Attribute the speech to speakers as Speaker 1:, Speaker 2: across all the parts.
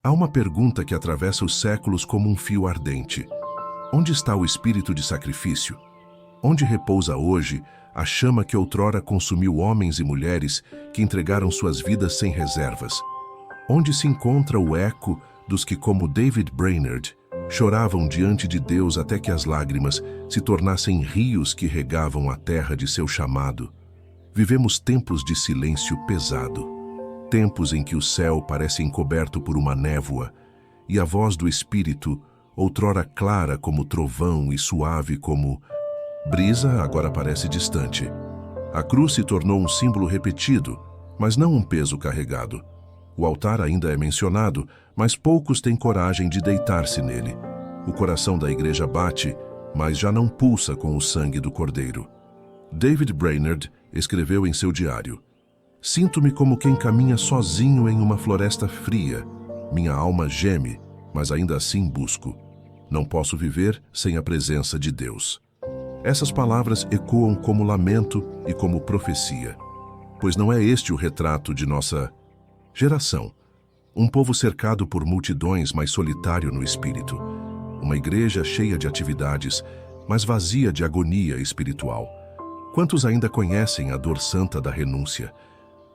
Speaker 1: Há uma pergunta que atravessa os séculos como um fio ardente. Onde está o espírito de sacrifício? Onde repousa hoje a chama que outrora consumiu homens e mulheres que entregaram suas vidas sem reservas? Onde se encontra o eco dos que, como David Brainerd, choravam diante de Deus até que as lágrimas se tornassem rios que regavam a terra de seu chamado? Vivemos tempos de silêncio pesado, tempos em que o céu parece encoberto por uma névoa e a voz do Espírito, outrora clara como trovão e suave como brisa, agora parece distante. A cruz se tornou um símbolo repetido, mas não um peso carregado. O altar ainda é mencionado, mas poucos têm coragem de deitar-se nele. O coração da igreja bate, mas já não pulsa com o sangue do Cordeiro. David Brainerd escreveu em seu diário: "Sinto-me como quem caminha sozinho em uma floresta fria. Minha alma geme, mas ainda assim busco. Não posso viver sem a presença de Deus." Essas palavras ecoam como lamento e como profecia, pois não é este o retrato de nossa geração. Um povo cercado por multidões, mas solitário no espírito. Uma igreja cheia de atividades, mas vazia de agonia espiritual. Quantos ainda conhecem a dor santa da renúncia?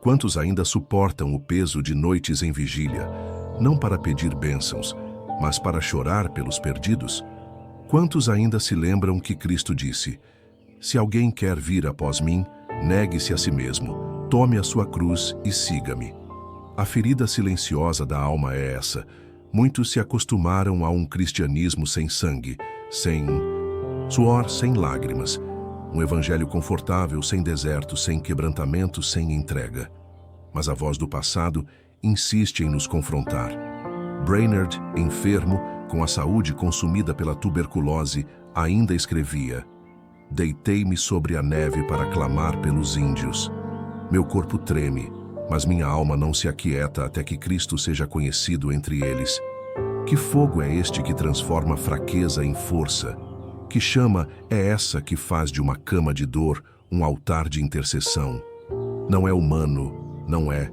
Speaker 1: Quantos ainda suportam o peso de noites em vigília, não para pedir bênçãos, mas para chorar pelos perdidos? Quantos ainda se lembram que Cristo disse: "Se alguém quer vir após mim, negue-se a si mesmo, tome a sua cruz e siga-me"? A ferida silenciosa da alma é essa. Muitos se acostumaram a um cristianismo sem sangue, sem suor, sem lágrimas. Um evangelho confortável, sem deserto, sem quebrantamento, sem entrega. Mas a voz do passado insiste em nos confrontar. Brainerd, enfermo, com a saúde consumida pela tuberculose, ainda escrevia: "Deitei-me sobre a neve para clamar pelos índios. Meu corpo treme, mas minha alma não se aquieta até que Cristo seja conhecido entre eles." Que fogo é este que transforma fraqueza em força? Que chama é essa que faz de uma cama de dor um altar de intercessão? Não é humano, não é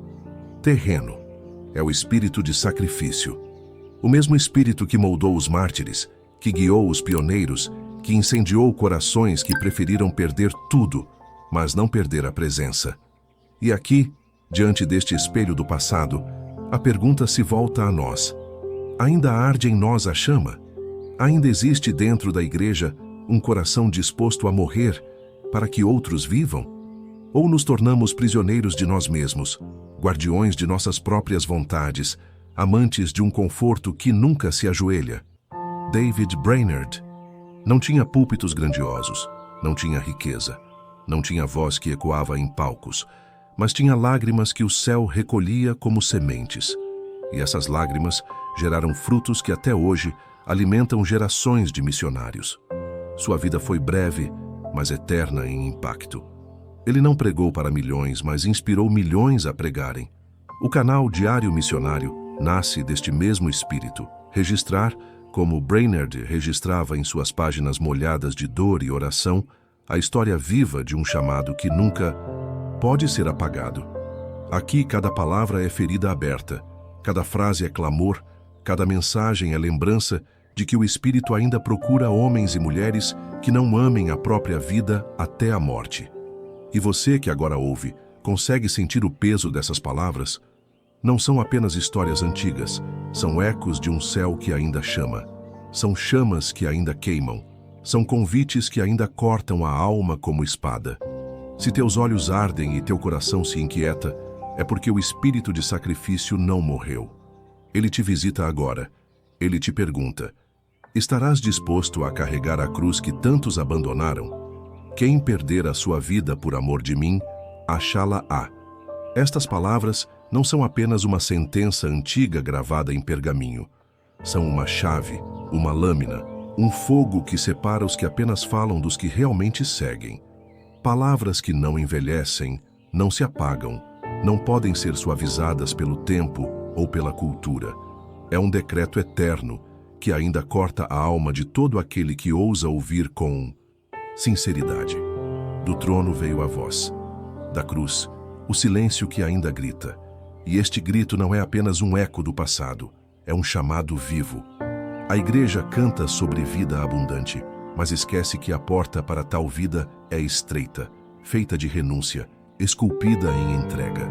Speaker 1: terreno. É o espírito de sacrifício. O mesmo espírito que moldou os mártires, que guiou os pioneiros, que incendiou corações que preferiram perder tudo, mas não perder a presença. E aqui, diante deste espelho do passado, a pergunta se volta a nós. Ainda arde em nós a chama? Ainda existe dentro da igreja um coração disposto a morrer para que outros vivam? Ou nos tornamos prisioneiros de nós mesmos, guardiões de nossas próprias vontades, amantes de um conforto que nunca se ajoelha? David Brainerd não tinha púlpitos grandiosos, não tinha riqueza, não tinha voz que ecoava em palcos, mas tinha lágrimas que o céu recolhia como sementes. E essas lágrimas geraram frutos que até hoje alimentam gerações de missionários. Sua vida foi breve, mas eterna em impacto. Ele não pregou para milhões, mas inspirou milhões a pregarem. O canal Diário Missionário nasce deste mesmo espírito: registrar, como Brainerd registrava em suas páginas molhadas de dor e oração, a história viva de um chamado que nunca pode ser apagado. Aqui cada palavra é ferida aberta, cada frase é clamor, cada mensagem é lembrança de que o Espírito ainda procura homens e mulheres que não amem a própria vida até a morte. E você que agora ouve, consegue sentir o peso dessas palavras? Não são apenas histórias antigas, são ecos de um céu que ainda chama. São chamas que ainda queimam. São convites que ainda cortam a alma como espada. Se teus olhos ardem e teu coração se inquieta, é porque o espírito de sacrifício não morreu. Ele te visita agora. Ele te pergunta: estarás disposto a carregar a cruz que tantos abandonaram? Quem perder a sua vida por amor de mim, achá-la-á. Estas palavras não são apenas uma sentença antiga gravada em pergaminho. São uma chave, uma lâmina, um fogo que separa os que apenas falam dos que realmente seguem. Palavras que não envelhecem, não se apagam, não podem ser suavizadas pelo tempo ou pela cultura. É um decreto eterno que ainda corta a alma de todo aquele que ousa ouvir com sinceridade. Do trono veio a voz. Da cruz, o silêncio que ainda grita. E este grito não é apenas um eco do passado. é um chamado vivo. A igreja canta sobre vida abundante, mas esquece que a porta para tal vida é estreita, feita de renúncia, esculpida em entrega.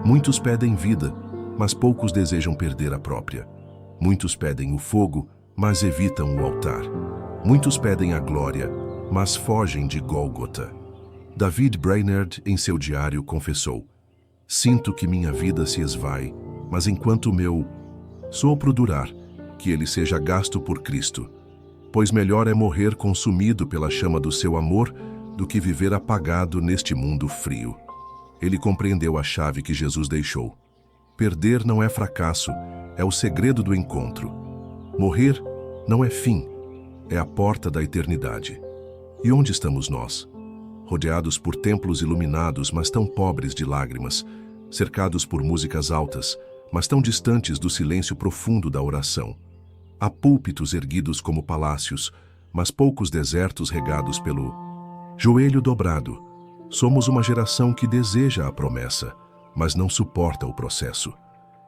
Speaker 1: Muitos pedem vida, mas poucos desejam perder a própria. Muitos pedem o fogo, mas evitam o altar. Muitos pedem a glória, mas fogem de Gólgota. David Brainerd, em seu diário, confessou: "Sinto que minha vida se esvai, mas enquanto o meu sopro durar, que ele seja gasto por Cristo. Pois melhor é morrer consumido pela chama do seu amor do que viver apagado neste mundo frio." Ele compreendeu a chave que Jesus deixou. Perder não é fracasso, é o segredo do encontro. Morrer não é fim, é a porta da eternidade. E onde estamos nós? Rodeados por templos iluminados, mas tão pobres de lágrimas, cercados por músicas altas, mas tão distantes do silêncio profundo da oração. Há púlpitos erguidos como palácios, mas poucos desertos regados pelo joelho dobrado. Somos uma geração que deseja a promessa, mas não suporta o processo.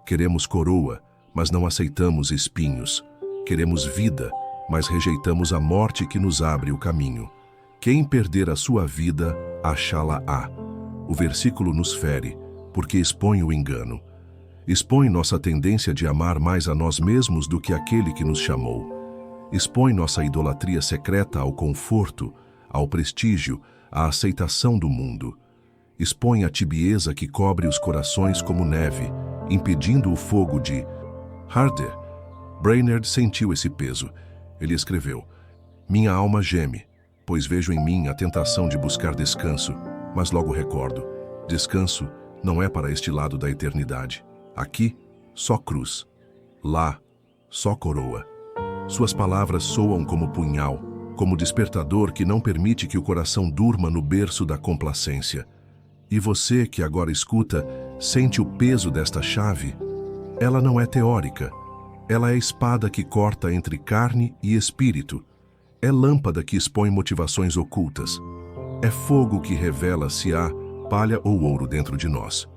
Speaker 1: Queremos coroa, mas não aceitamos espinhos. Queremos vida, mas rejeitamos a morte que nos abre o caminho. Quem perder a sua vida, achá-la-á. O versículo nos fere, porque expõe o engano. Expõe nossa tendência de amar mais a nós mesmos do que aquele que nos chamou. Expõe nossa idolatria secreta ao conforto, ao prestígio, à aceitação do mundo. Expõe a tibieza que cobre os corações como neve, impedindo o fogo de arder. Brainerd sentiu esse peso. Ele escreveu: "Minha alma geme, pois vejo em mim a tentação de buscar descanso, mas logo recordo, descanso não é para este lado da eternidade. Aqui, só cruz. Lá, só coroa." Suas palavras soam como punhal, como despertador que não permite que o coração durma no berço da complacência. E você que agora escuta, sente o peso desta chave? Ela não é teórica. Ela é espada que corta entre carne e espírito. É lâmpada que expõe motivações ocultas. É fogo que revela se há palha ou ouro dentro de nós.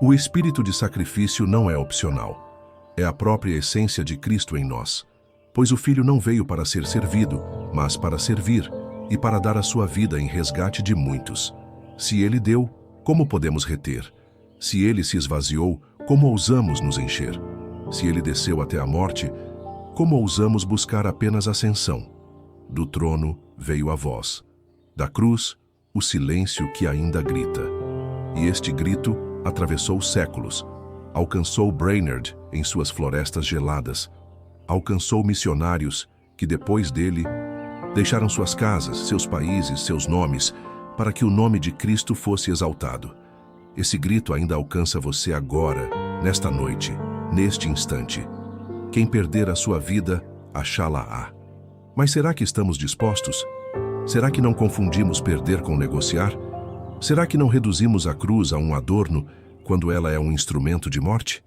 Speaker 1: O espírito de sacrifício não é opcional. É a própria essência de Cristo em nós. Pois o Filho não veio para ser servido, mas para servir, e para dar a sua vida em resgate de muitos. Se ele deu, como podemos reter? Se ele se esvaziou, como ousamos nos encher? Se ele desceu até a morte, como ousamos buscar apenas ascensão? Do trono veio a voz. Da cruz, o silêncio que ainda grita. E este grito atravessou séculos. Alcançou Brainerd em suas florestas geladas. Alcançou missionários que, depois dele, deixaram suas casas, seus países, seus nomes, para que o nome de Cristo fosse exaltado. Esse grito ainda alcança você agora, nesta noite, neste instante. Quem perder a sua vida, achá-la-á. Mas será que estamos dispostos? Será que não confundimos perder com negociar? Será que não reduzimos a cruz a um adorno quando ela é um instrumento de morte?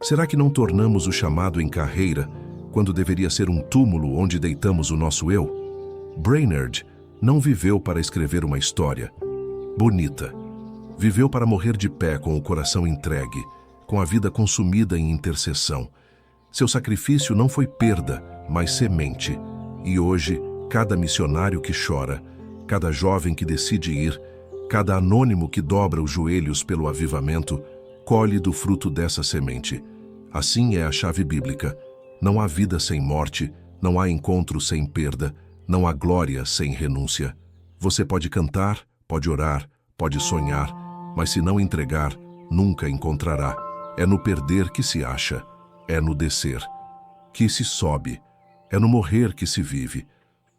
Speaker 1: Será que não tornamos o chamado em carreira quando deveria ser um túmulo onde deitamos o nosso eu? Brainerd não viveu para escrever uma história bonita. Viveu para morrer de pé com o coração entregue, com a vida consumida em intercessão. Seu sacrifício não foi perda, mas semente. E hoje, cada missionário que chora, cada jovem que decide ir, cada anônimo que dobra os joelhos pelo avivamento, colhe do fruto dessa semente. Assim é a chave bíblica. Não há vida sem morte, não há encontro sem perda, não há glória sem renúncia. Você pode cantar, pode orar, pode sonhar, mas se não entregar, nunca encontrará. É no perder que se acha, é no descer que se sobe, é no morrer que se vive.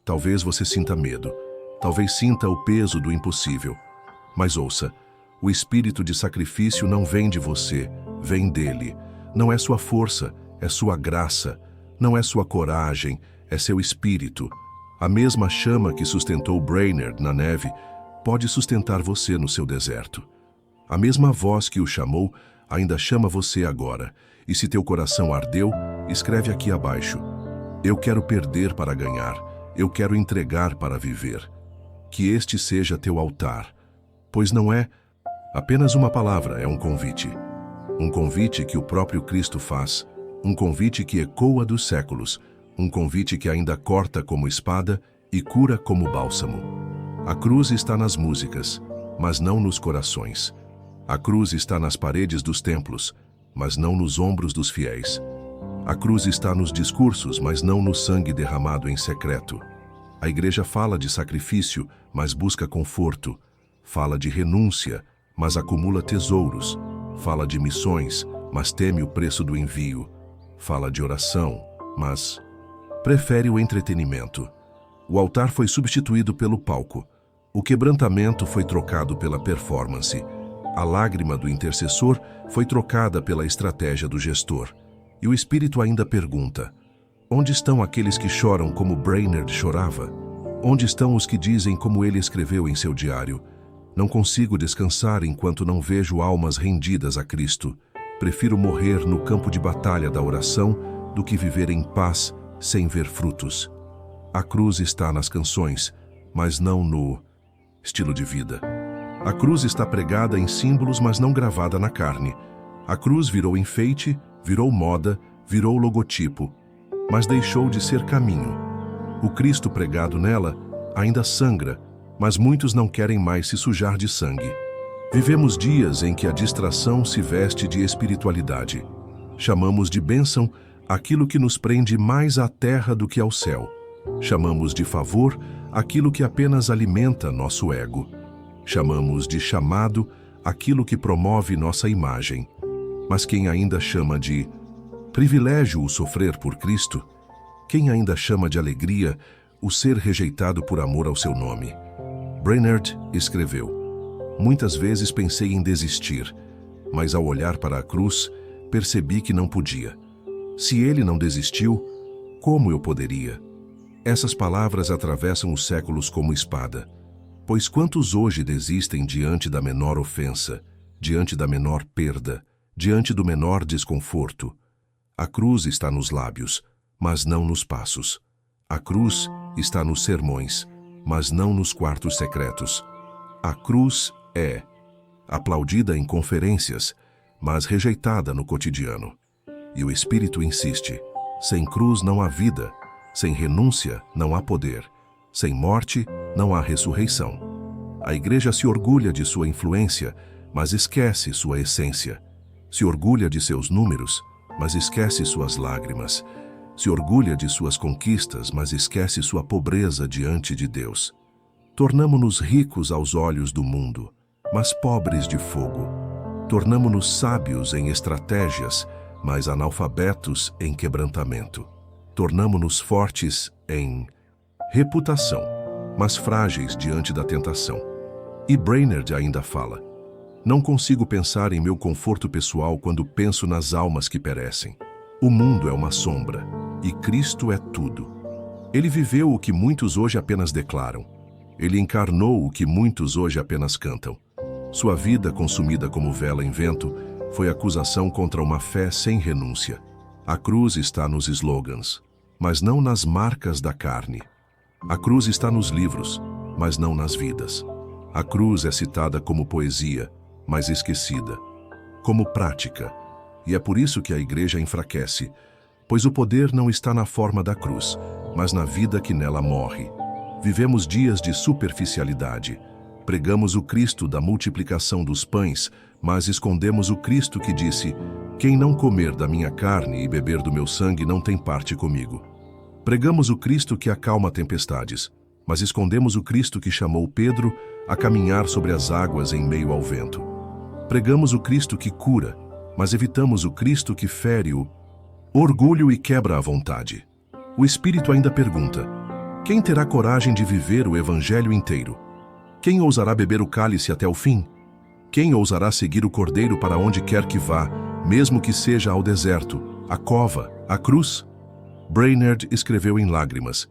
Speaker 1: Talvez você sinta medo, talvez sinta o peso do impossível. Mas ouça, o espírito de sacrifício não vem de você, vem dele. Não é sua força, é sua graça. Não é sua coragem, é seu espírito. A mesma chama que sustentou Brainerd na neve pode sustentar você no seu deserto. A mesma voz que o chamou ainda chama você agora. E se teu coração ardeu, escreve aqui abaixo: eu quero perder para ganhar, eu quero entregar para viver. Que este seja teu altar, pois não é apenas uma palavra, é um convite. Um convite que o próprio Cristo faz, um convite que ecoa dos séculos, um convite que ainda corta como espada e cura como bálsamo. A cruz está nas músicas, mas não nos corações. A cruz está nas paredes dos templos, mas não nos ombros dos fiéis. A cruz está nos discursos, mas não no sangue derramado em secreto. A igreja fala de sacrifício, mas busca conforto. Fala de renúncia, mas acumula tesouros. Fala de missões, mas teme o preço do envio. Fala de oração, mas prefere o entretenimento. O altar foi substituído pelo palco. O quebrantamento foi trocado pela performance. A lágrima do intercessor foi trocada pela estratégia do gestor. E o Espírito ainda pergunta: onde estão aqueles que choram como Brainerd chorava? Onde estão os que dizem como ele escreveu em seu diário? Não consigo descansar enquanto não vejo almas rendidas a Cristo. Prefiro morrer no campo de batalha da oração do que viver em paz sem ver frutos. A cruz está nas canções, mas não no estilo de vida. A cruz está pregada em símbolos, mas não gravada na carne. A cruz virou enfeite, virou moda, virou logotipo, mas deixou de ser caminho. O Cristo pregado nela ainda sangra, mas muitos não querem mais se sujar de sangue. Vivemos dias em que a distração se veste de espiritualidade. Chamamos de bênção aquilo que nos prende mais à terra do que ao céu. Chamamos de favor aquilo que apenas alimenta nosso ego. Chamamos de chamado aquilo que promove nossa imagem. Mas quem ainda chama de privilégio o sofrer por Cristo? Quem ainda chama de alegria o ser rejeitado por amor ao seu nome? Brainerd escreveu: muitas vezes pensei em desistir, mas ao olhar para a cruz, percebi que não podia. Se ele não desistiu, como eu poderia? Essas palavras atravessam os séculos como espada. Pois quantos hoje desistem diante da menor ofensa, diante da menor perda, diante do menor desconforto? A cruz está nos lábios, mas não nos passos. A cruz está nos sermões, mas não nos quartos secretos. A cruz é aplaudida em conferências, mas rejeitada no cotidiano. E o Espírito insiste: sem cruz não há vida, sem renúncia não há poder, sem morte não há ressurreição. A igreja se orgulha de sua influência, mas esquece sua essência. Se orgulha de seus números, mas esquece suas lágrimas. Se orgulha de suas conquistas, mas esquece sua pobreza diante de Deus. Tornamo-nos ricos aos olhos do mundo, mas pobres de fogo. Tornamo-nos sábios em estratégias, mas analfabetos em quebrantamento. Tornamo-nos fortes em reputação, mas frágeis diante da tentação. E Brainerd ainda fala: não consigo pensar em meu conforto pessoal quando penso nas almas que perecem. O mundo é uma sombra, e Cristo é tudo. Ele viveu o que muitos hoje apenas declaram. Ele encarnou o que muitos hoje apenas cantam. Sua vida, consumida como vela em vento, foi acusação contra uma fé sem renúncia. A cruz está nos slogans, mas não nas marcas da carne. A cruz está nos livros, mas não nas vidas. A cruz é citada como poesia, mas esquecida, como prática. E é por isso que a igreja enfraquece, pois o poder não está na forma da cruz, mas na vida que nela morre. Vivemos dias de superficialidade. Pregamos o Cristo da multiplicação dos pães, mas escondemos o Cristo que disse: quem não comer da minha carne e beber do meu sangue não tem parte comigo. Pregamos o Cristo que acalma tempestades, mas escondemos o Cristo que chamou Pedro a caminhar sobre as águas em meio ao vento. Pregamos o Cristo que cura, mas evitamos o Cristo que fere o orgulho e quebra a vontade. O Espírito ainda pergunta: quem terá coragem de viver o Evangelho inteiro? Quem ousará beber o cálice até o fim? Quem ousará seguir o Cordeiro para onde quer que vá, mesmo que seja ao deserto, à cova, à cruz? Brainerd escreveu em lágrimas: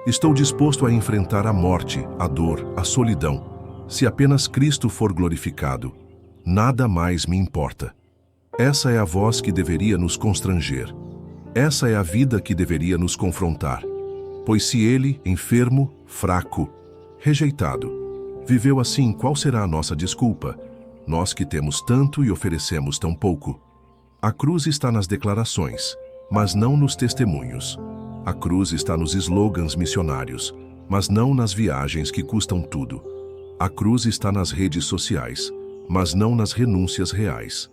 Speaker 1: estou disposto a enfrentar a morte, a dor, a solidão. Se apenas Cristo for glorificado, nada mais me importa. Essa é a voz que deveria nos constranger. Essa é a vida que deveria nos confrontar. Pois se ele, enfermo, fraco, rejeitado, viveu assim, qual será a nossa desculpa? Nós que temos tanto e oferecemos tão pouco. A cruz está nas declarações, mas não nos testemunhos. A cruz está nos slogans missionários, mas não nas viagens que custam tudo. A cruz está nas redes sociais, mas não nas renúncias reais.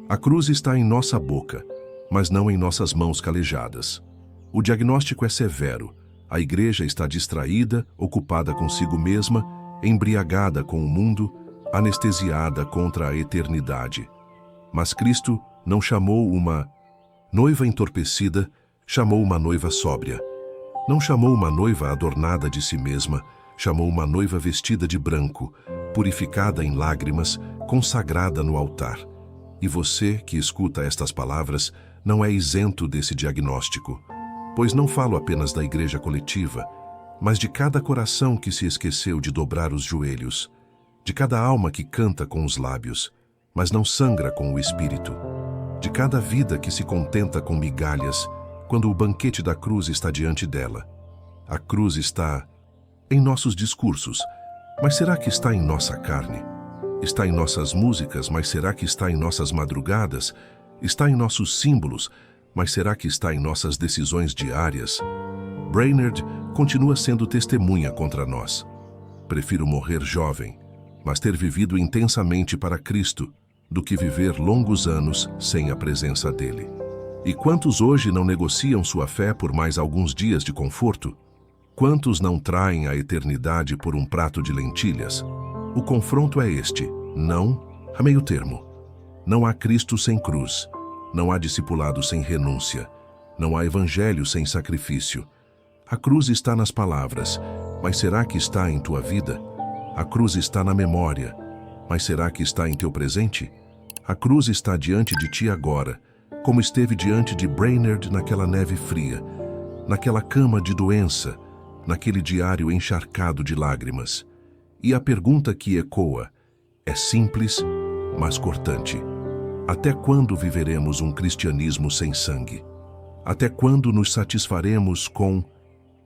Speaker 1: A cruz está em nossa boca, mas não em nossas mãos calejadas. O diagnóstico é severo. A igreja está distraída, ocupada consigo mesma, embriagada com o mundo, anestesiada contra a eternidade. Mas Cristo não chamou uma noiva entorpecida, chamou uma noiva sóbria. Não chamou uma noiva adornada de si mesma, chamou uma noiva vestida de branco, purificada em lágrimas, consagrada no altar. E você, que escuta estas palavras, não é isento desse diagnóstico, pois não falo apenas da igreja coletiva, mas de cada coração que se esqueceu de dobrar os joelhos, de cada alma que canta com os lábios, mas não sangra com o espírito, de cada vida que se contenta com migalhas, quando o banquete da cruz está diante dela. A cruz está em nossos discursos, mas será que está em nossa carne? Está em nossas músicas, mas será que está em nossas madrugadas? Está em nossos símbolos, mas será que está em nossas decisões diárias? Brainerd continua sendo testemunha contra nós. Prefiro morrer jovem, mas ter vivido intensamente para Cristo, do que viver longos anos sem a presença dele. E quantos hoje não negociam sua fé por mais alguns dias de conforto? Quantos não traem a eternidade por um prato de lentilhas? O confronto é este: não a meio termo. Não há Cristo sem cruz, não há discipulado sem renúncia, não há evangelho sem sacrifício. A cruz está nas palavras, mas será que está em tua vida? A cruz está na memória, mas será que está em teu presente? A cruz está diante de ti agora, como esteve diante de Brainerd naquela neve fria, naquela cama de doença, naquele diário encharcado de lágrimas. E a pergunta que ecoa é simples, mas cortante. Até quando viveremos um cristianismo sem sangue? Até quando nos satisfaremos com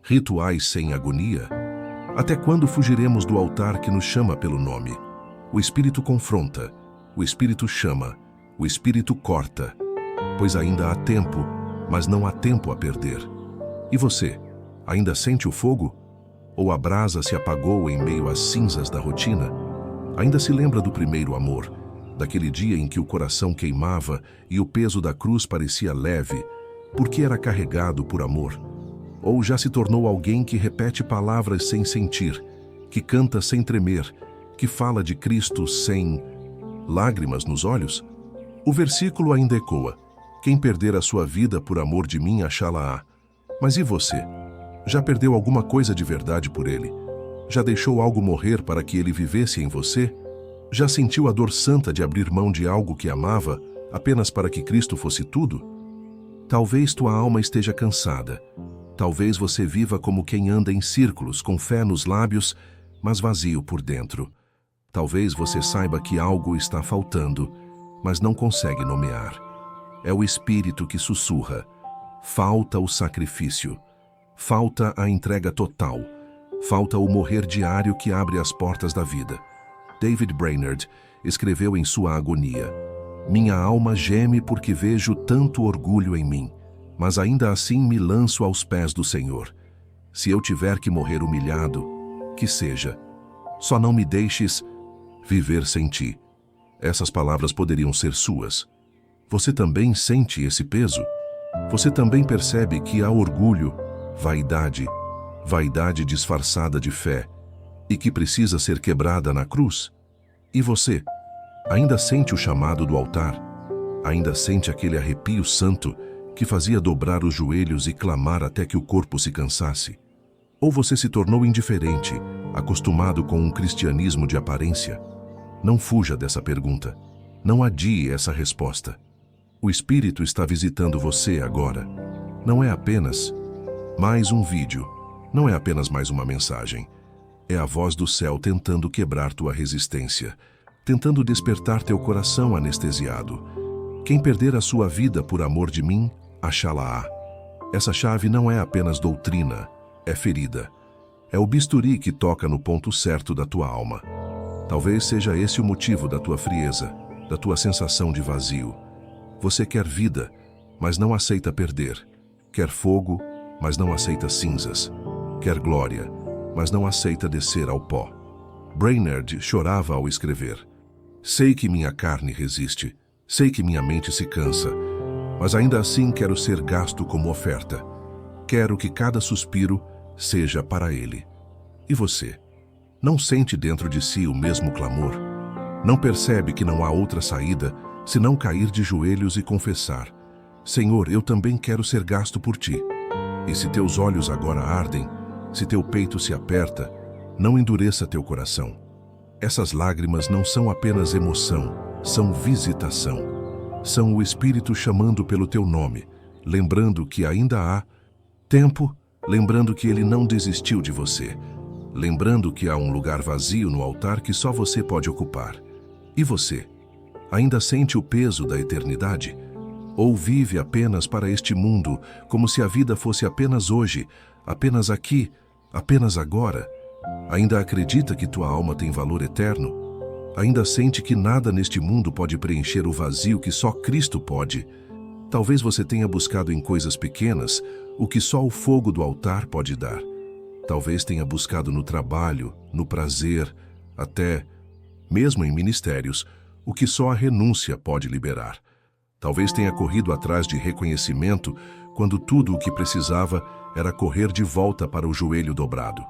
Speaker 1: rituais sem agonia? Até quando fugiremos do altar que nos chama pelo nome? O Espírito confronta, o Espírito chama, o Espírito corta, pois ainda há tempo, mas não há tempo a perder. E você, ainda sente o fogo? Ou a brasa se apagou em meio às cinzas da rotina? Ainda se lembra do primeiro amor, daquele dia em que o coração queimava e o peso da cruz parecia leve, porque era carregado por amor? Ou já se tornou alguém que repete palavras sem sentir, que canta sem tremer, que fala de Cristo sem lágrimas nos olhos? O versículo ainda ecoa: quem perder a sua vida por amor de mim, achá-la-á. Mas e você? Já perdeu alguma coisa de verdade por ele? Já deixou algo morrer para que ele vivesse em você? Já sentiu a dor santa de abrir mão de algo que amava, apenas para que Cristo fosse tudo? Talvez tua alma esteja cansada. Talvez você viva como quem anda em círculos, com fé nos lábios, mas vazio por dentro. Talvez você saiba que algo está faltando, mas não consegue nomear. É o Espírito que sussurra. Falta o sacrifício. Falta a entrega total. Falta o morrer diário que abre as portas da vida. David Brainerd escreveu em sua agonia: minha alma geme porque vejo tanto orgulho em mim, mas ainda assim me lanço aos pés do Senhor. Se eu tiver que morrer humilhado, que seja. Só não me deixes viver sem ti. Essas palavras poderiam ser suas. Você também sente esse peso? Você também percebe que há orgulho, vaidade disfarçada de fé, e que precisa ser quebrada na cruz? E você, ainda sente o chamado do altar? Ainda sente aquele arrepio santo que fazia dobrar os joelhos e clamar até que o corpo se cansasse? Ou você se tornou indiferente, acostumado com um cristianismo de aparência? Não fuja dessa pergunta. Não adie essa resposta. O Espírito está visitando você agora. Não é apenas mais um vídeo, não é apenas mais uma mensagem. É a voz do céu tentando quebrar tua resistência, tentando despertar teu coração anestesiado. Quem perder a sua vida por amor de mim, achá-la-á. Essa chave não é apenas doutrina, é ferida. É o bisturi que toca no ponto certo da tua alma. Talvez seja esse o motivo da tua frieza, da tua sensação de vazio. Você quer vida, mas não aceita perder. Quer fogo, mas não aceita cinzas. Quer glória, mas não aceita descer ao pó. Brainerd chorava ao escrever. Sei que minha carne resiste, sei que minha mente se cansa, mas ainda assim quero ser gasto como oferta. Quero que cada suspiro seja para Ele. E você? Não sente dentro de si o mesmo clamor? Não percebe que não há outra saída senão cair de joelhos e confessar: Senhor, eu também quero ser gasto por Ti. E se teus olhos agora ardem, se teu peito se aperta, não endureça teu coração. Essas lágrimas não são apenas emoção, são visitação. São o Espírito chamando pelo teu nome, lembrando que ainda há tempo, lembrando que Ele não desistiu de você, lembrando que há um lugar vazio no altar que só você pode ocupar. E você? Ainda sente o peso da eternidade? Ou vive apenas para este mundo, como se a vida fosse apenas hoje, apenas aqui, apenas agora? Ainda acredita que tua alma tem valor eterno? Ainda sente que nada neste mundo pode preencher o vazio que só Cristo pode? Talvez você tenha buscado em coisas pequenas o que só o fogo do altar pode dar. Talvez tenha buscado no trabalho, no prazer, até mesmo em ministérios, o que só a renúncia pode liberar. Talvez tenha corrido atrás de reconhecimento quando tudo o que precisava era correr de volta para o joelho dobrado.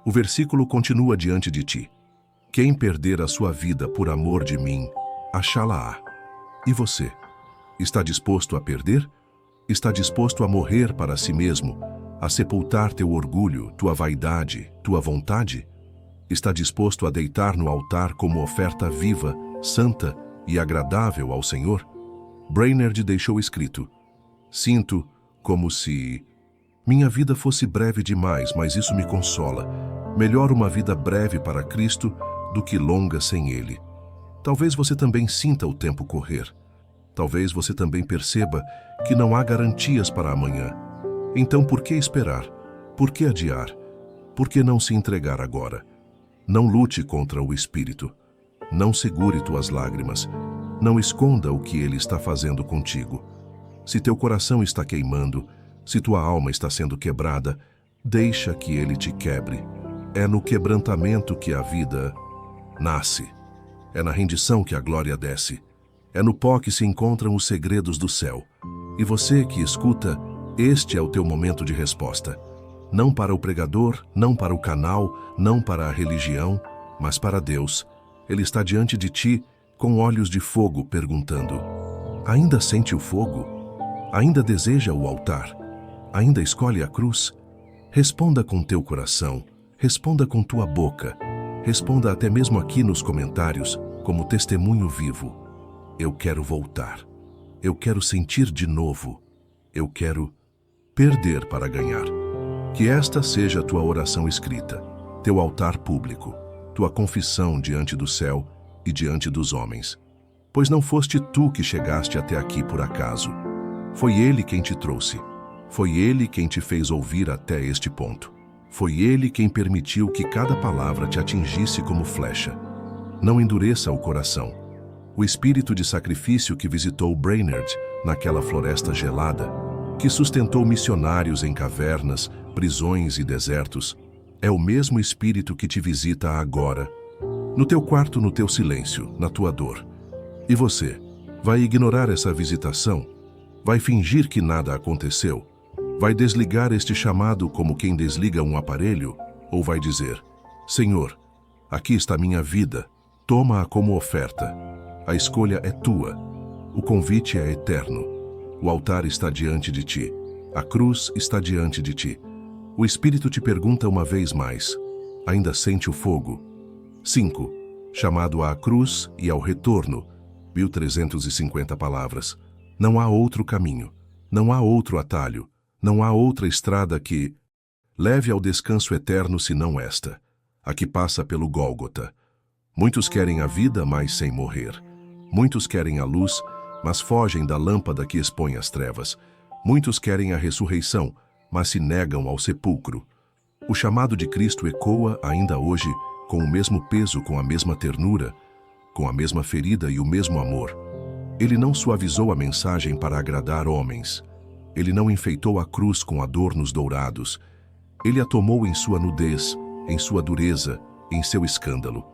Speaker 1: O versículo continua diante de ti. Quem perder a sua vida por amor de mim, achá-la-á. E você? Está disposto a perder? Está disposto a morrer para si mesmo, a sepultar teu orgulho, tua vaidade, tua vontade? Está disposto a deitar no altar como oferta viva, santa e agradável ao Senhor? Brainerd deixou escrito: Sinto como se minha vida fosse breve demais, mas isso me consola. Melhor uma vida breve para Cristo do que longa sem Ele. Talvez você também sinta o tempo correr. Talvez você também perceba que não há garantias para amanhã. Então por que esperar? Por que adiar? Por que não se entregar agora? Não lute contra o Espírito. Não segure tuas lágrimas. Não esconda o que Ele está fazendo contigo. Se teu coração está queimando, se tua alma está sendo quebrada, deixa que Ele te quebre. É no quebrantamento que a vida nasce. É na rendição que a glória desce. É no pó que se encontram os segredos do céu. E você que escuta, este é o teu momento de resposta. Não para o pregador, não para o canal, não para a religião, mas para Deus. Ele está diante de ti, com olhos de fogo, perguntando: ainda sente o fogo? Ainda deseja o altar? Ainda escolhe a cruz? Responda com teu coração, responda com tua boca, responda até mesmo aqui nos comentários, como testemunho vivo. Eu quero voltar. Eu quero sentir de novo. Eu quero perder para ganhar. Que esta seja a tua oração escrita, teu altar público, tua confissão diante do céu e diante dos homens. Pois não foste tu que chegaste até aqui por acaso. Foi Ele quem te trouxe. Foi Ele quem te fez ouvir até este ponto. Foi Ele quem permitiu que cada palavra te atingisse como flecha. Não endureça o coração. O espírito de sacrifício que visitou Brainerd naquela floresta gelada, que sustentou missionários em cavernas, prisões e desertos, é o mesmo espírito que te visita agora, no teu quarto, no teu silêncio, na tua dor. E você, vai ignorar essa visitação? Vai fingir que nada aconteceu? Vai desligar este chamado como quem desliga um aparelho? Ou vai dizer: Senhor, aqui está minha vida, toma-a como oferta. A escolha é tua. O convite é eterno. O altar está diante de ti. A cruz está diante de ti. O Espírito te pergunta uma vez mais: ainda sente o fogo? 5. Chamado à cruz e ao retorno. 1350 palavras. Não há outro caminho. Não há outro atalho. Não há outra estrada que leve ao descanso eterno senão esta, a que passa pelo Gólgota. Muitos querem a vida, mas sem morrer. Muitos querem a luz, mas fogem da lâmpada que expõe as trevas. Muitos querem a ressurreição, mas se negam ao sepulcro. O chamado de Cristo ecoa ainda hoje, com o mesmo peso, com a mesma ternura, com a mesma ferida e o mesmo amor. Ele não suavizou a mensagem para agradar homens. Ele não enfeitou a cruz com adornos dourados. Ele a tomou em sua nudez, em sua dureza, em seu escândalo.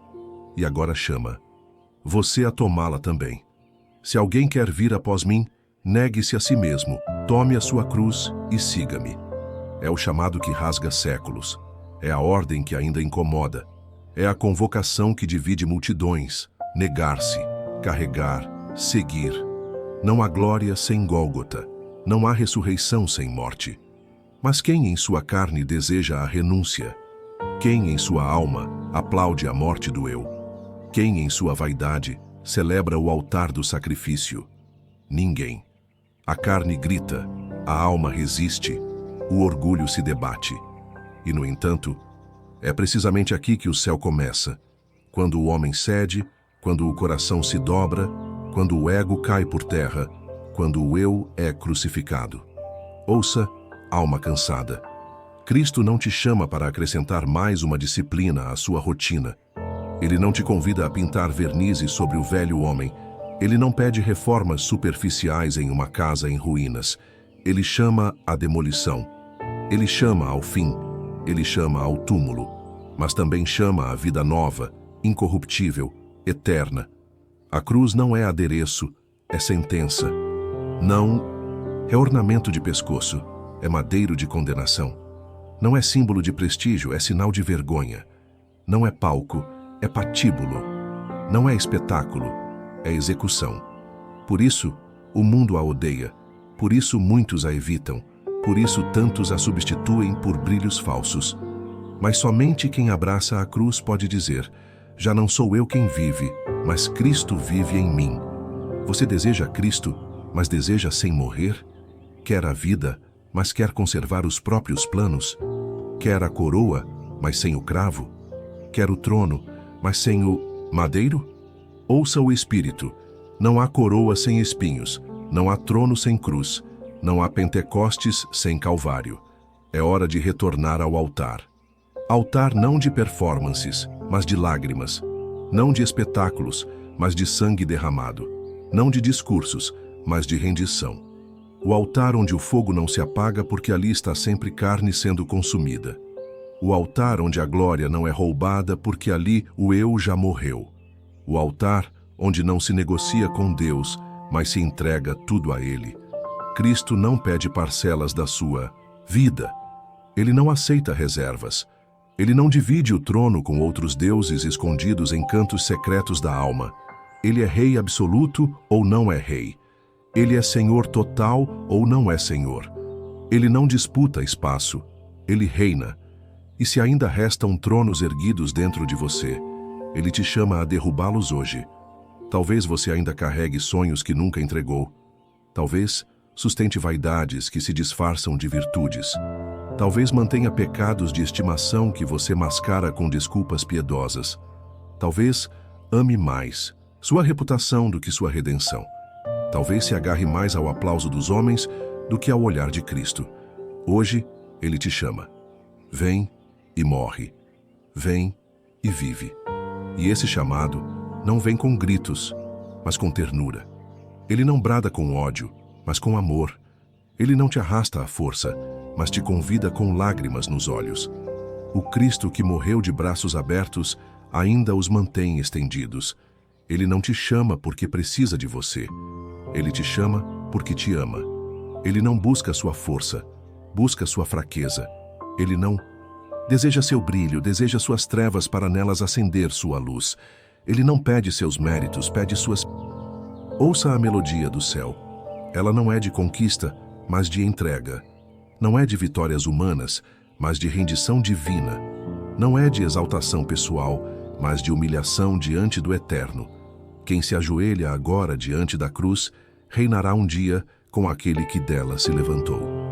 Speaker 1: E agora chama você a tomá-la também. Se alguém quer vir após mim, negue-se a si mesmo, tome a sua cruz e siga-me. É o chamado que rasga séculos. É a ordem que ainda incomoda. É a convocação que divide multidões. Negar-se, carregar, seguir. Não há glória sem Gólgota. Não há ressurreição sem morte. Mas quem em sua carne deseja a renúncia? Quem em sua alma aplaude a morte do eu? Quem em sua vaidade celebra o altar do sacrifício? Ninguém. A carne grita, a alma resiste, o orgulho se debate. E, no entanto, é precisamente aqui que o céu começa, quando o homem cede, quando o coração se dobra, quando o ego cai por terra, quando o eu é crucificado. Ouça, alma cansada. Cristo não te chama para acrescentar mais uma disciplina à sua rotina. Ele não te convida a pintar vernizes sobre o velho homem. Ele não pede reformas superficiais em uma casa em ruínas. Ele chama à demolição. Ele chama ao fim. Ele chama ao túmulo. Mas também chama à vida nova, incorruptível, eterna. A cruz não é adereço, é sentença. Não é ornamento de pescoço, é madeiro de condenação. Não é símbolo de prestígio, é sinal de vergonha. Não é palco, é patíbulo. Não é espetáculo, é execução. Por isso, o mundo a odeia. Por isso, muitos a evitam. Por isso, tantos a substituem por brilhos falsos. Mas somente quem abraça a cruz pode dizer: já não sou eu quem vive, mas Cristo vive em mim. Você deseja Cristo, mas deseja sem morrer? Quer a vida, mas quer conservar os próprios planos? Quer a coroa, mas sem o cravo? Quer o trono, mas sem o madeiro? Ouça o Espírito. Não há coroa sem espinhos, não há trono sem cruz, não há Pentecostes sem Calvário. É hora de retornar ao altar. Altar não de performances, mas de lágrimas. Não de espetáculos, mas de sangue derramado. Não de discursos, mas de rendição. O altar onde o fogo não se apaga porque ali está sempre carne sendo consumida. O altar onde a glória não é roubada porque ali o eu já morreu. O altar onde não se negocia com Deus, mas se entrega tudo a Ele. Cristo não pede parcelas da sua vida. Ele não aceita reservas. Ele não divide o trono com outros deuses escondidos em cantos secretos da alma. Ele é rei absoluto ou não é rei. Ele é senhor total ou não é senhor. Ele não disputa espaço. Ele reina. E se ainda restam tronos erguidos dentro de você, Ele te chama a derrubá-los hoje. Talvez você ainda carregue sonhos que nunca entregou. Talvez sustente vaidades que se disfarçam de virtudes. Talvez mantenha pecados de estimação que você mascara com desculpas piedosas. Talvez ame mais sua reputação do que sua redenção. Talvez se agarre mais ao aplauso dos homens do que ao olhar de Cristo. Hoje, Ele te chama. Vem e morre. Vem e vive. E esse chamado não vem com gritos, mas com ternura. Ele não brada com ódio, mas com amor. Ele não te arrasta à força, mas te convida com lágrimas nos olhos. O Cristo que morreu de braços abertos ainda os mantém estendidos. Ele não te chama porque precisa de você. Ele te chama porque te ama. Ele não busca sua força, busca sua fraqueza. Ele não deseja seu brilho, deseja suas trevas para nelas acender sua luz. Ele não pede seus méritos, pede suas... Ouça a melodia do céu. Ela não é de conquista, mas de entrega. Não é de vitórias humanas, mas de rendição divina. Não é de exaltação pessoal, mas de humilhação diante do Eterno. Quem se ajoelha agora diante da cruz, reinará um dia com aquele que dela se levantou.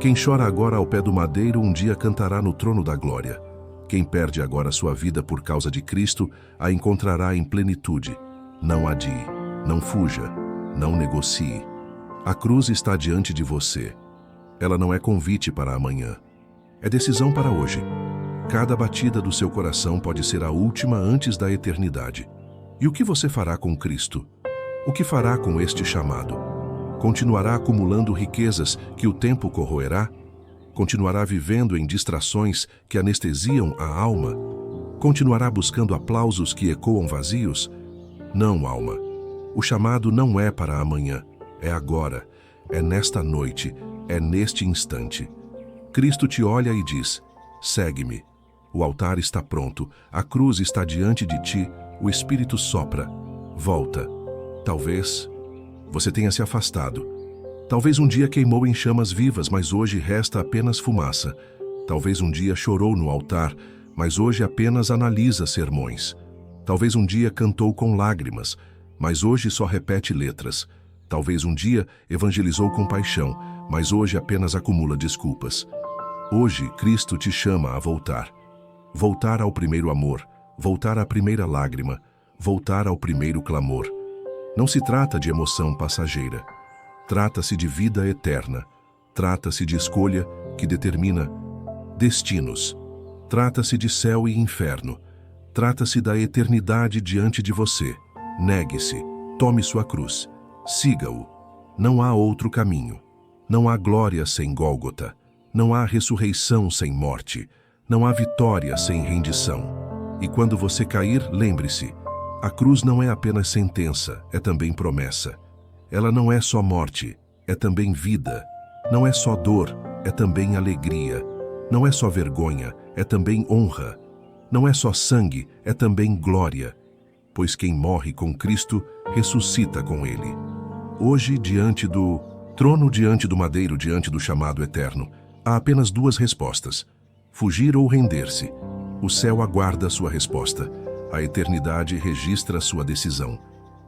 Speaker 1: Quem chora agora ao pé do madeiro, um dia cantará no trono da glória. Quem perde agora sua vida por causa de Cristo, a encontrará em plenitude. Não adie, não fuja, não negocie. A cruz está diante de você. Ela não é convite para amanhã. É decisão para hoje. Cada batida do seu coração pode ser a última antes da eternidade. E o que você fará com Cristo? O que fará com este chamado? Continuará acumulando riquezas que o tempo corroerá? Continuará vivendo em distrações que anestesiam a alma? Continuará buscando aplausos que ecoam vazios? Não, alma. O chamado não é para amanhã, é agora, é nesta noite, é neste instante. Cristo te olha e diz: segue-me. O altar está pronto, a cruz está diante de ti, o Espírito sopra. Volta. Talvez você tenha se afastado. Talvez um dia queimou em chamas vivas, mas hoje resta apenas fumaça. Talvez um dia chorou no altar, mas hoje apenas analisa sermões. Talvez um dia cantou com lágrimas, mas hoje só repete letras. Talvez um dia evangelizou com paixão, mas hoje apenas acumula desculpas. Hoje, Cristo te chama a voltar. Voltar ao primeiro amor, voltar à primeira lágrima, voltar ao primeiro clamor. Não se trata de emoção passageira. Trata-se de vida eterna. Trata-se de escolha que determina destinos. Trata-se de céu e inferno. Trata-se da eternidade diante de você. Negue-se, tome sua cruz, siga-o. Não há outro caminho. Não há glória sem Gólgota. Não há ressurreição sem morte. Não há vitória sem rendição. E quando você cair, lembre-se, a cruz não é apenas sentença, é também promessa. Ela não é só morte, é também vida. Não é só dor, é também alegria. Não é só vergonha, é também honra. Não é só sangue, é também glória. Pois quem morre com Cristo, ressuscita com Ele. Hoje, diante do trono, diante do madeiro, diante do chamado eterno, há apenas duas respostas: fugir ou render-se. O céu aguarda sua resposta. A eternidade registra sua decisão.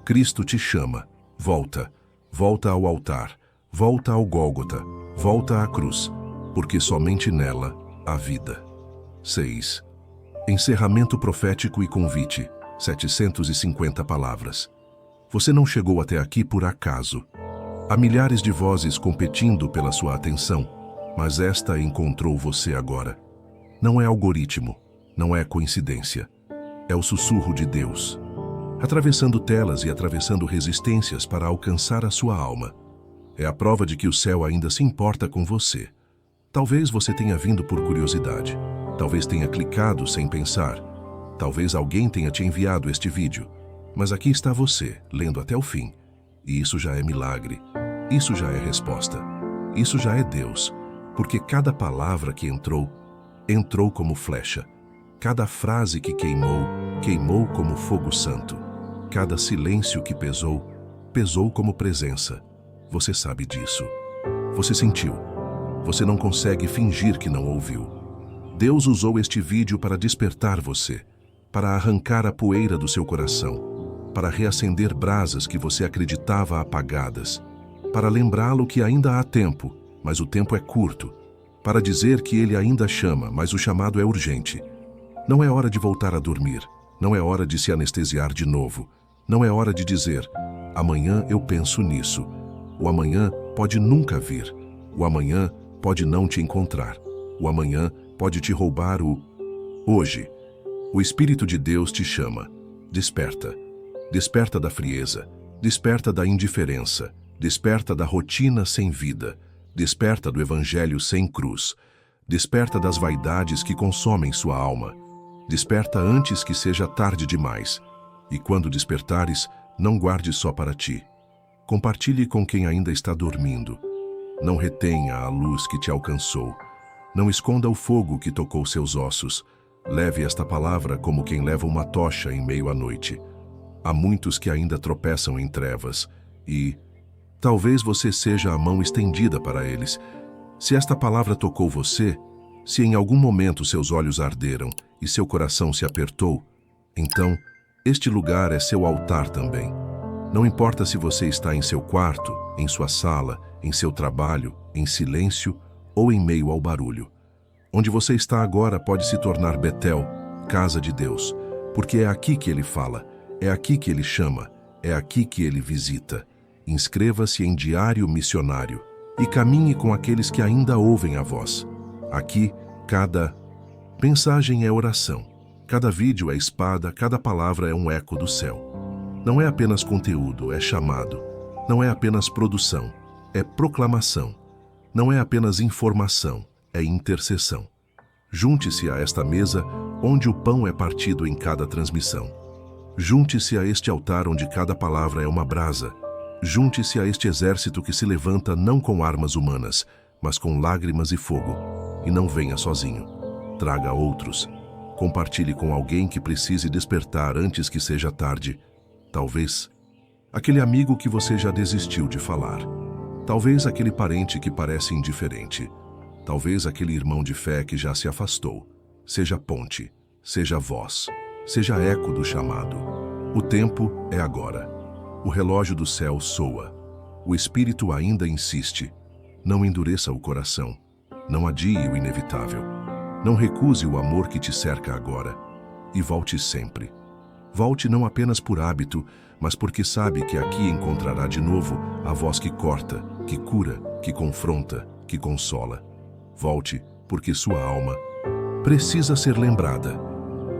Speaker 1: Cristo te chama. Volta. Volta ao altar. Volta ao Gólgota. Volta à cruz. Porque somente nela há vida. 6. Encerramento profético e convite. 750 palavras. Você não chegou até aqui por acaso. Há milhares de vozes competindo pela sua atenção, mas esta encontrou você agora. Não é algoritmo, não é coincidência. É o sussurro de Deus, atravessando telas e atravessando resistências para alcançar a sua alma. É a prova de que o céu ainda se importa com você. Talvez você tenha vindo por curiosidade. Talvez tenha clicado sem pensar. Talvez alguém tenha te enviado este vídeo. Mas aqui está você, lendo até o fim. E isso já é milagre. Isso já é resposta. Isso já é Deus. Porque cada palavra que entrou, entrou como flecha. Cada frase que queimou, queimou como fogo santo. Cada silêncio que pesou, pesou como presença. Você sabe disso. Você sentiu. Você não consegue fingir que não ouviu. Deus usou este vídeo para despertar você, para arrancar a poeira do seu coração, para reacender brasas que você acreditava apagadas, para lembrá-lo que ainda há tempo, mas o tempo é curto, para dizer que ele ainda chama, mas o chamado é urgente. Não é hora de voltar a dormir, não é hora de se anestesiar de novo, não é hora de dizer: amanhã eu penso nisso. O amanhã pode nunca vir, o amanhã pode não te encontrar, o amanhã pode te roubar o hoje. O Espírito de Deus te chama. Desperta. Desperta da frieza, desperta da indiferença, desperta da rotina sem vida, desperta do evangelho sem cruz, desperta das vaidades que consomem sua alma. Desperta antes que seja tarde demais. E quando despertares, não guarde só para ti. Compartilhe com quem ainda está dormindo. Não retenha a luz que te alcançou. Não esconda o fogo que tocou seus ossos. Leve esta palavra como quem leva uma tocha em meio à noite. Há muitos que ainda tropeçam em trevas e talvez você seja a mão estendida para eles. Se esta palavra tocou você, se em algum momento seus olhos arderam e seu coração se apertou, então este lugar é seu altar também. Não importa se você está em seu quarto, em sua sala, em seu trabalho, em silêncio ou em meio ao barulho. Onde você está agora pode se tornar Betel, casa de Deus, porque é aqui que ele fala, é aqui que ele chama, é aqui que ele visita. Inscreva-se em Diário Missionário e caminhe com aqueles que ainda ouvem a voz. Aqui, cada mensagem é oração, cada vídeo é espada, cada palavra é um eco do céu. Não é apenas conteúdo, é chamado. Não é apenas produção, é proclamação. Não é apenas informação, é intercessão. Junte-se a esta mesa onde o pão é partido em cada transmissão. Junte-se a este altar onde cada palavra é uma brasa. Junte-se a este exército que se levanta não com armas humanas, mas com lágrimas e fogo. E não venha sozinho. Traga outros. Compartilhe com alguém que precise despertar antes que seja tarde. Talvez aquele amigo que você já desistiu de falar. Talvez aquele parente que parece indiferente. Talvez aquele irmão de fé que já se afastou. Seja ponte, seja voz, seja eco do chamado. O tempo é agora. O relógio do céu soa. O Espírito ainda insiste. Não endureça o coração. Não adie o inevitável. Não recuse o amor que te cerca agora. E volte sempre. Volte não apenas por hábito, mas porque sabe que aqui encontrará de novo a voz que corta, que cura, que confronta, que consola. Volte porque sua alma precisa ser lembrada.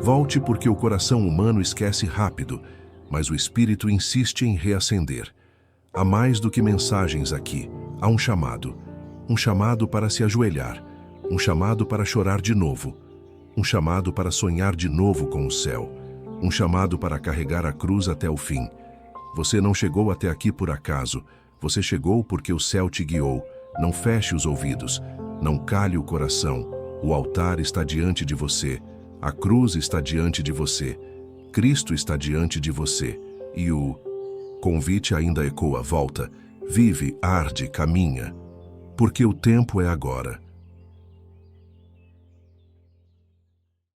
Speaker 1: Volte porque o coração humano esquece rápido, mas o Espírito insiste em reacender. Há mais do que mensagens aqui. Há um chamado. Um chamado para se ajoelhar. Um chamado para chorar de novo. Um chamado para sonhar de novo com o céu. Um chamado para carregar a cruz até o fim. Você não chegou até aqui por acaso. Você chegou porque o céu te guiou. Não feche os ouvidos. Não cale o coração. O altar está diante de você. A cruz está diante de você. Cristo está diante de você. E o convite ainda ecoa, volta. Vive, arde, caminha. Porque o tempo é agora.